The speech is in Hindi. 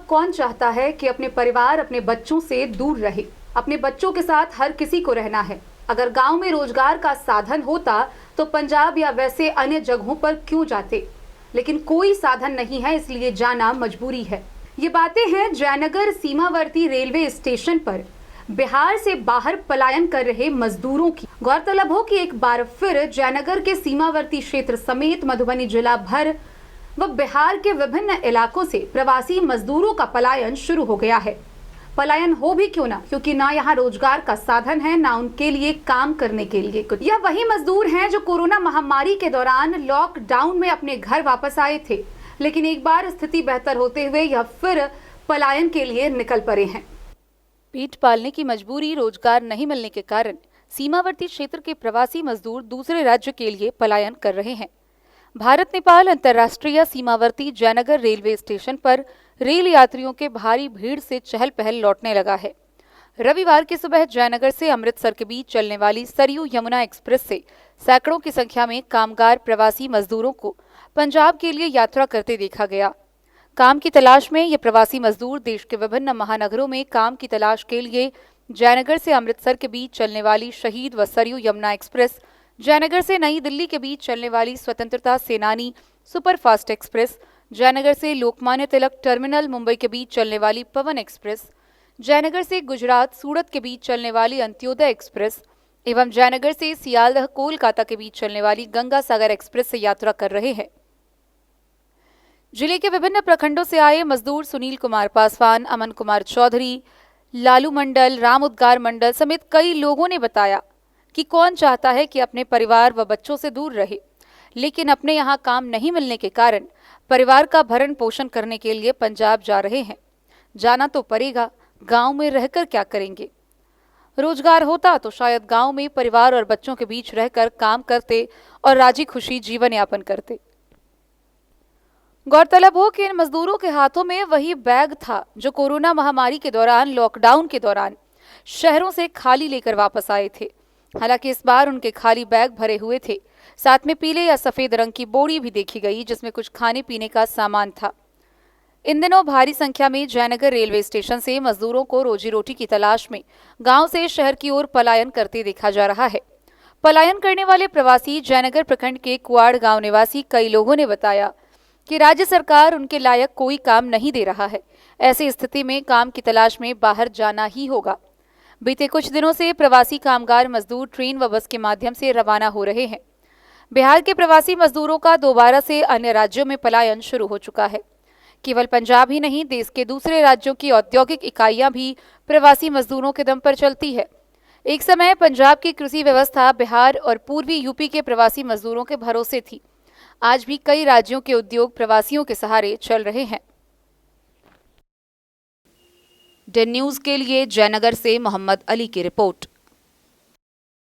कौन चाहता है कि अपने परिवार, अपने बच्चों से दूर रहे? अपने बच्चों के साथ हर किसी को रहना है। अगर गांव में रोजगार का साधन होता तो पंजाब या वैसे अन्य जगहों पर क्यों जाते? लेकिन कोई साधन नहीं है, इसलिए जाना मजबूरी है। ये बातें हैं जयनगर सीमावर्ती रेलवे स्टेशन पर बिहार से बाहर पलायन कर रहे मजदूरों की। गौरतलब हो कि एक बार फिर जयनगर के सीमावर्ती क्षेत्र समेत मधुबनी जिला भर व बिहार के विभिन्न इलाकों से प्रवासी मजदूरों का पलायन शुरू हो गया है। पलायन हो भी क्यों ना, क्योंकि ना यहाँ रोजगार का साधन है, ना उनके लिए काम करने के लिए कुछ। यह वही मजदूर हैं जो कोरोना महामारी के दौरान लॉकडाउन में अपने घर वापस आए थे, लेकिन एक बार स्थिति बेहतर होते हुए यह फिर पलायन के लिए निकल पड़े हैं। पेट पालने की मजबूरी, रोजगार नहीं मिलने के कारण सीमावर्ती क्षेत्र के प्रवासी मजदूर दूसरे राज्य के लिए पलायन कर रहे हैं। भारत नेपाल अंतर्राष्ट्रीय सीमावर्ती जयनगर रेलवे स्टेशन पर रेल यात्रियों के भारी भीड़ से चहल पहल लौटने लगा है। रविवार की सुबह जयनगर से अमृतसर के बीच चलने वाली सरयू यमुना एक्सप्रेस से सैकड़ों की संख्या में कामगार प्रवासी मजदूरों को पंजाब के लिए यात्रा करते देखा गया। काम की तलाश में ये प्रवासी मजदूर देश के विभिन्न महानगरों में काम की तलाश के लिए जयनगर से अमृतसर के बीच चलने वाली शहीद व सरयू यमुना एक्सप्रेस, जयनगर से नई दिल्ली के बीच चलने वाली स्वतंत्रता सेनानी सुपरफास्ट एक्सप्रेस, जयनगर से लोकमान्य तिलक टर्मिनल मुंबई के बीच चलने वाली पवन एक्सप्रेस, जयनगर से गुजरात सूरत के बीच चलने वाली अंत्योदय एक्सप्रेस एवं जयनगर से सियालदह कोलकाता के बीच चलने वाली गंगा सागर एक्सप्रेस से यात्रा कर रहे हैं। जिले के विभिन्न प्रखंडों से आए मजदूर सुनील कुमार पासवान, अमन कुमार चौधरी, लालू मंडल, राम उद्गार मंडल समेत कई लोगों ने बताया कि कौन चाहता है कि अपने परिवार व बच्चों से दूर रहे, लेकिन अपने यहाँ काम नहीं मिलने के कारण परिवार का भरण पोषण करने के लिए पंजाब जा रहे हैं। जाना तो पड़ेगा, गांव में रहकर क्या करेंगे? रोजगार होता तो शायद गांव में परिवार और बच्चों के बीच रहकर काम करते और राजी खुशी जीवन यापन करते। गौरतलब हो कि इन मजदूरों के हाथों में वही बैग था जो कोरोना महामारी के दौरान, लॉकडाउन के दौरान शहरों से खाली लेकर वापस आए थे। हालांकि इस बार उनके खाली बैग भरे हुए थे, साथ में पीले या सफेद रंग की बोरी भी देखी गई जिसमें कुछ खाने पीने का सामान था। इन दिनों भारी संख्या में जयनगर रेलवे स्टेशन से मजदूरों को रोजी रोटी की तलाश में गांव से शहर की ओर पलायन करते देखा जा रहा है। पलायन करने वाले प्रवासी जयनगर प्रखंड के कुआड़ गांव निवासी कई लोगों ने बताया कि राज्य सरकार उनके लायक कोई काम नहीं दे रहा है। ऐसी स्थिति में काम की तलाश में बाहर जाना ही होगा। बीते कुछ दिनों से प्रवासी कामगार मजदूर ट्रेन व बस के माध्यम से रवाना हो रहे हैं। बिहार के प्रवासी मजदूरों का दोबारा से अन्य राज्यों में पलायन शुरू हो चुका है। केवल पंजाब ही नहीं, देश के दूसरे राज्यों की औद्योगिक इकाइयां भी प्रवासी मजदूरों के दम पर चलती है। एक समय पंजाब की कृषि व्यवस्था बिहार और पूर्वी यूपी के प्रवासी मजदूरों के भरोसे थी। आज भी कई राज्यों के उद्योग प्रवासियों के सहारे चल रहे हैं। डेन न्यूज के लिए जयनगर से मोहम्मद अली की रिपोर्ट।